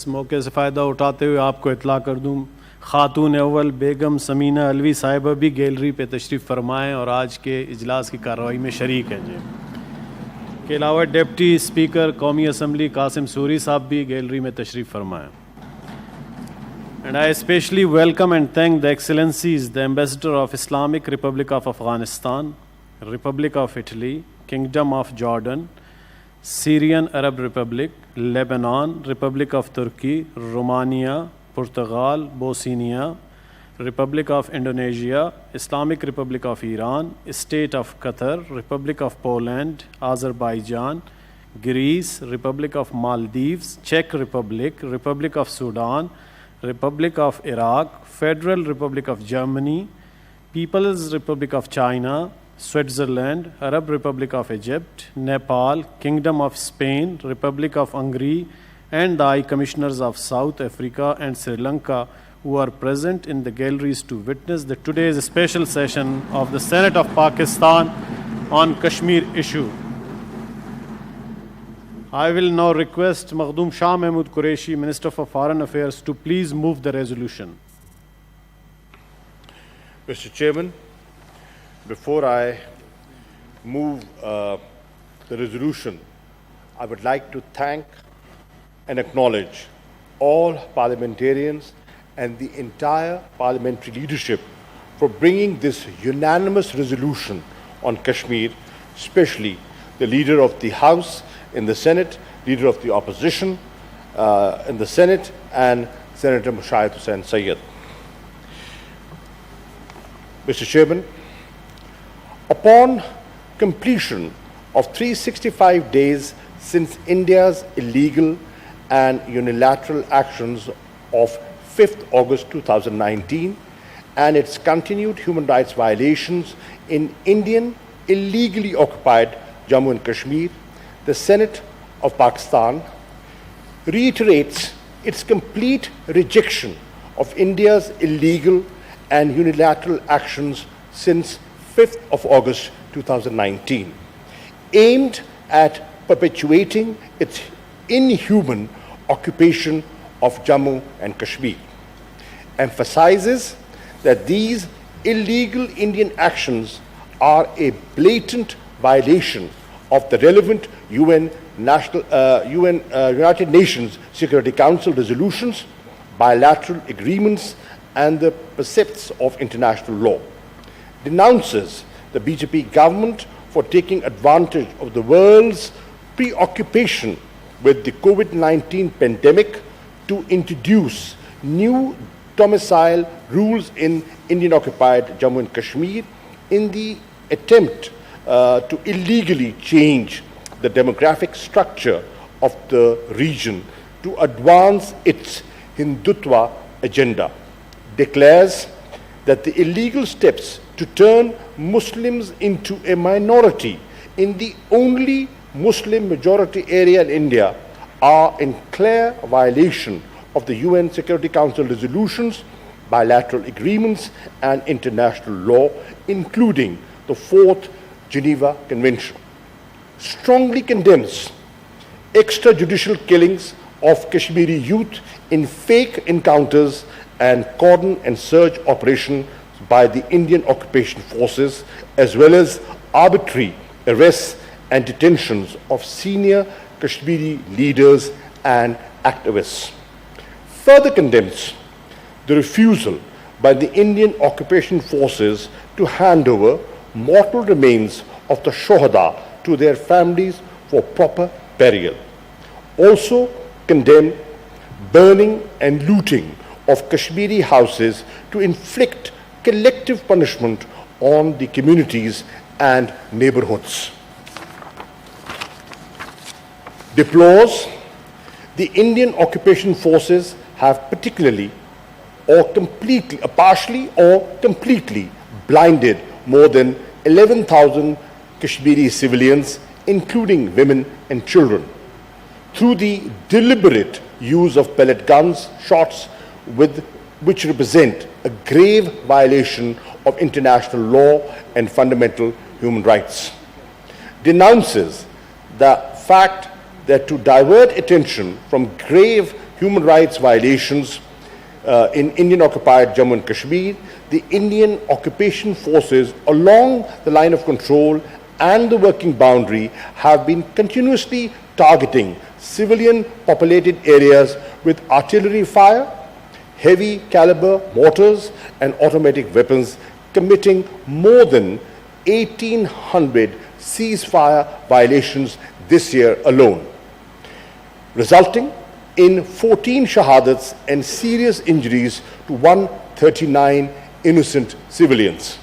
इस मौके से फ़ायदा उठाते हुए आपको इतला कर दूँ, खातून अव्वल बेगम समीना अलवी साहिबा भी गैलरी पे तशरीफ़ फरमाएँ और आज के इजलास की कार्रवाई में शरीक हैं जी। के अलावा डिप्टी स्पीकर कौमी असम्बली कासिम सूरी साहब भी गैलरी में तशरीफ़ फरमाएँ। And I especially welcome and thank the Excellencies, the Ambassador of Islamic Republic of Afghanistan, Republic of Italy, Kingdom of Jordan, Syrian Arab Republic, Lebanon, Republic of Turkey, Romania, Portugal, Bosnia, Republic of Indonesia, Islamic Republic of Iran, State of Qatar, Republic of Poland, Azerbaijan, Greece, Republic of Maldives, Czech Republic, Republic of Sudan, Republic of Iraq, Federal Republic of Germany, People's Republic of China, Switzerland, Arab Republic of Egypt, Nepal, Kingdom of Spain, Republic of Hungary, and the High Commissioners of South Africa and Sri Lanka who are present in the galleries to witness today's special session of the Senate of Pakistan on Kashmir issue. I will now request Makhdoom Shah Mehmood Qureshi, Minister for Foreign Affairs, to please move the resolution. Mr. Chairman, before I move the resolution, I would like to thank and acknowledge all parliamentarians and the entire parliamentary leadership for bringing this unanimous resolution on Kashmir, especially the Leader of the House in the Senate, Leader of the Opposition in the Senate, and Senator Mushahid Hussain Sayyid. Mr. Chairman, upon completion of 365 days since India's illegal and unilateral actions of 5th August 2019 and its continued human rights violations in Indian illegally occupied Jammu and Kashmir, the Senate of Pakistan reiterates its complete rejection of India's illegal and unilateral actions since 5th of August 2019, aimed at perpetuating its inhuman occupation of Jammu and Kashmir, emphasizes that these illegal Indian actions are a blatant violation of the relevant United Nations Security Council resolutions, bilateral agreements, and the precepts of international law, denounces the BJP government for taking advantage of the world's preoccupation with the COVID-19 pandemic to introduce new domicile rules in Indian-occupied Jammu and Kashmir in the attempt to illegally change the demographic structure of the region to advance its Hindutva agenda, declares that the illegal steps to turn Muslims into a minority in the only Muslim majority area in India are in clear violation of the UN Security Council resolutions, bilateral agreements, and international law, including the 4th Geneva Convention. Strongly condemns extrajudicial killings of Kashmiri youth in fake encounters and cordon and search operations by the Indian occupation forces, as well as arbitrary arrests and detentions of senior Kashmiri leaders and activists. Further condemns the refusal by the Indian occupation forces to hand over mortal remains of the Shohada to their families for proper burial. Also condemn burning and looting of Kashmiri houses to inflict collective punishment on the communities and neighborhoods. Deplores the Indian occupation forces have partially or partially or completely blinded more than 11,000 Kashmiri civilians, including women and children, through the deliberate use of pellet guns, shots which represent a grave violation of international law and fundamental human rights. Denounces the fact that to divert attention from grave human rights violations in Indian-occupied Jammu and Kashmir, the Indian occupation forces along the line of control and the working boundary have been continuously targeting civilian populated areas with artillery fire, heavy caliber mortars and automatic weapons, committing more than 1,800 ceasefire violations this year alone, resulting in 14 shahadats and serious injuries to 139 innocent civilians.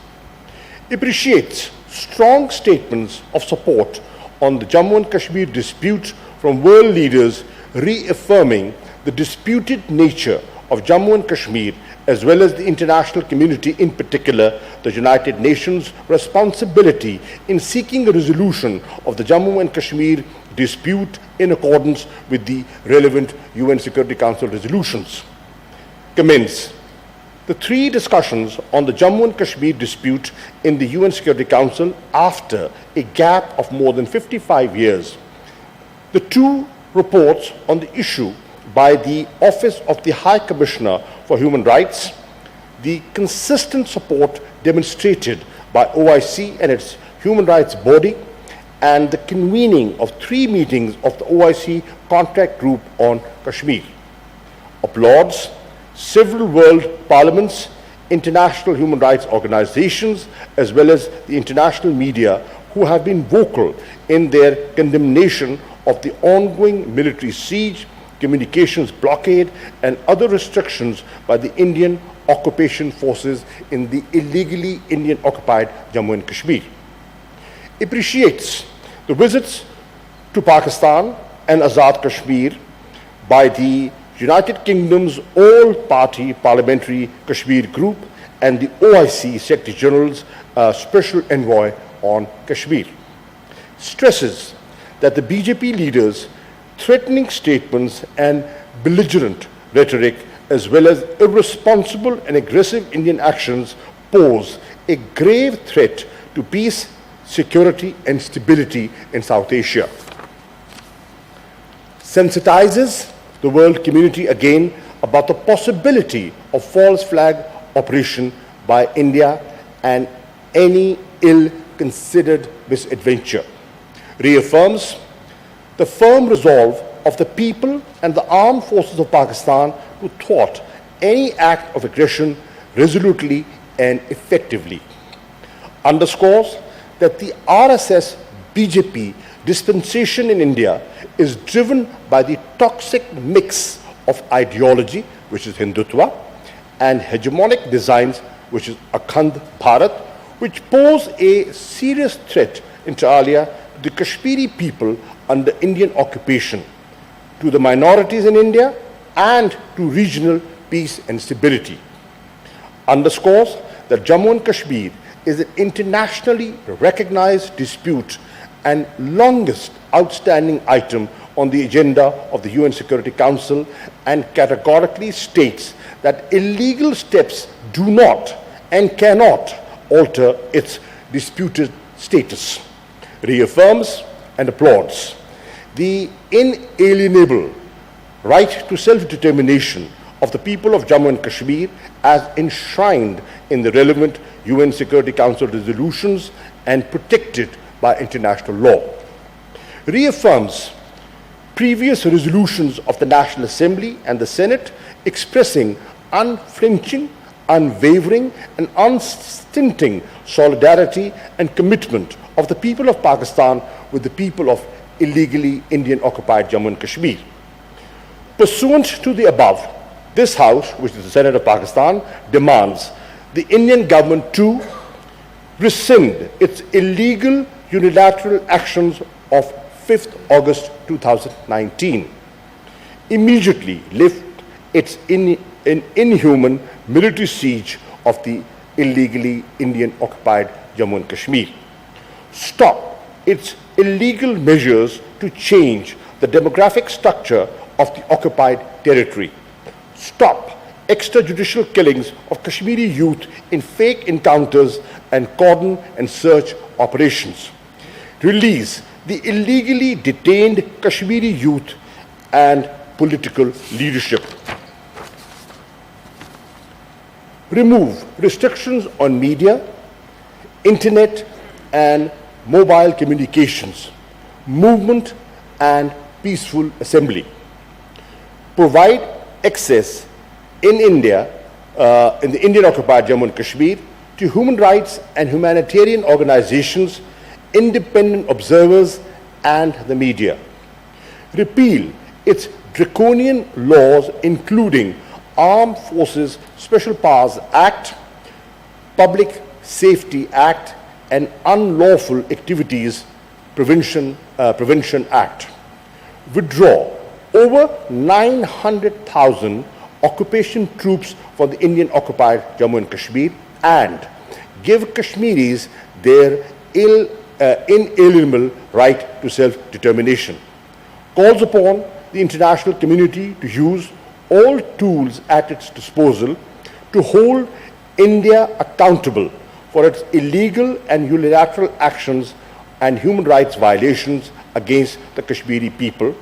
Appreciates strong statements of support on the Jammu and Kashmir dispute from world leaders, reaffirming the disputed nature of Jammu and Kashmir, as well as the international community, in particular the United Nations' responsibility in seeking a resolution of the Jammu and Kashmir dispute in accordance with the relevant UN Security Council resolutions. Commence the 3 discussions on the Jammu and Kashmir dispute in the UN Security Council after a gap of more than 55 years. The 2 reports on the issue by the Office of the High Commissioner for Human Rights, the consistent support demonstrated by OIC and its human rights body, and the convening of 3 meetings of the OIC Contact Group on Kashmir. Applauds several world parliaments, international human rights organizations, as well as the international media who have been vocal in their condemnation of the ongoing military siege, communications blockade, and other restrictions by the Indian occupation forces in the illegally Indian-occupied Jammu and Kashmir. Appreciates the visits to Pakistan and Azad Kashmir by the United Kingdom's all-party parliamentary Kashmir group and the OIC Secretary General's Special Envoy on Kashmir. Stresses that the BJP leaders' threatening statements and belligerent rhetoric, as well as irresponsible and aggressive Indian actions, pose a grave threat to peace, security, and stability in South Asia. Sensitizes the world community again about the possibility of false flag operation by India and any ill-considered misadventure. Reaffirms the firm resolve of the people and the armed forces of Pakistan to thwart any act of aggression resolutely and effectively. Underscores that the RSS BJP dispensation in India is driven by the toxic mix of ideology, which is Hindutva, and hegemonic designs, which is Akhand Bharat, which pose a serious threat inter alia to the Kashmiri people under Indian occupation, to the minorities in India, and to regional peace and stability. Underscores that Jammu and Kashmir is an internationally recognized dispute and longest outstanding item on the agenda of the UN Security Council, and categorically states that illegal steps do not and cannot alter its disputed status. Reaffirms and applauds the inalienable right to self-determination of the people of Jammu and Kashmir as enshrined in the relevant UN Security Council resolutions and protected by international law. Reaffirms previous resolutions of the National Assembly and the Senate expressing unflinching, unwavering, and unstinting solidarity and commitment of the people of Pakistan with the people of illegally Indian-occupied Jammu and Kashmir. Pursuant to the above, this House, which is the Senate of Pakistan, demands the Indian government to rescind its illegal unilateral actions of 5th August 2019, immediately lift its inhuman military siege of the illegally Indian-occupied Jammu and Kashmir, stop its illegal measures to change the demographic structure of the occupied territory, stop extrajudicial killings of Kashmiri youth in fake encounters and cordon and search operations, release the illegally detained Kashmiri youth and political leadership. Remove restrictions on media, internet and mobile communications, movement and peaceful assembly. Provide access in India, in the Indian occupied Jammu and Kashmir, to human rights and humanitarian organizations, independent observers and the media. Repeal its draconian laws including Armed Forces Special Powers Act, Public Safety Act and Unlawful Activities Prevention Act. Withdraw over 900,000 occupation troops from the Indian occupied Jammu and Kashmir and give Kashmiris their inalienable right to self-determination. Calls upon the international community to use all tools at its disposal to hold India accountable for its illegal and unilateral actions and human rights violations against the Kashmiri people,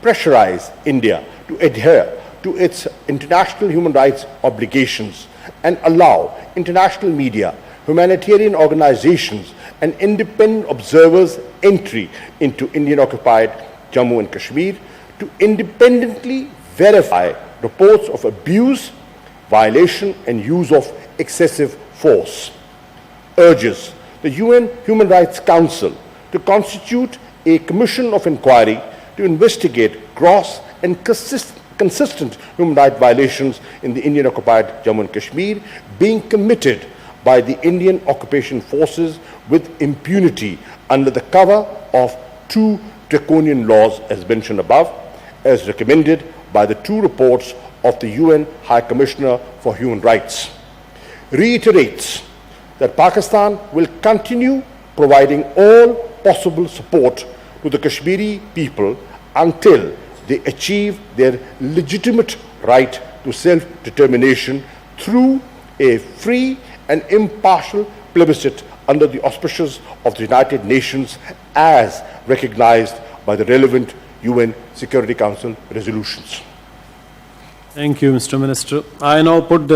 pressurize India to adhere to its international human rights obligations and allow international media, humanitarian organizations and independent observers entry into Indian occupied Jammu and Kashmir to independently verify reports of abuse, violation and use of excessive force. Urges the UN Human Rights Council to constitute a commission of inquiry to investigate gross and consistent human rights violations in the Indian occupied Jammu and Kashmir being committed by the Indian occupation forces with impunity under the cover of two draconian laws as mentioned above, as recommended by the two reports of the UN High Commissioner for Human Rights. Reiterates that Pakistan will continue providing all possible support to the Kashmiri people until they achieve their legitimate right to self-determination through a free and impartial plebiscite under the auspices of the United Nations as recognized by the relevant UN Security Council resolutions. Thank you, Mr. Minister. I now put the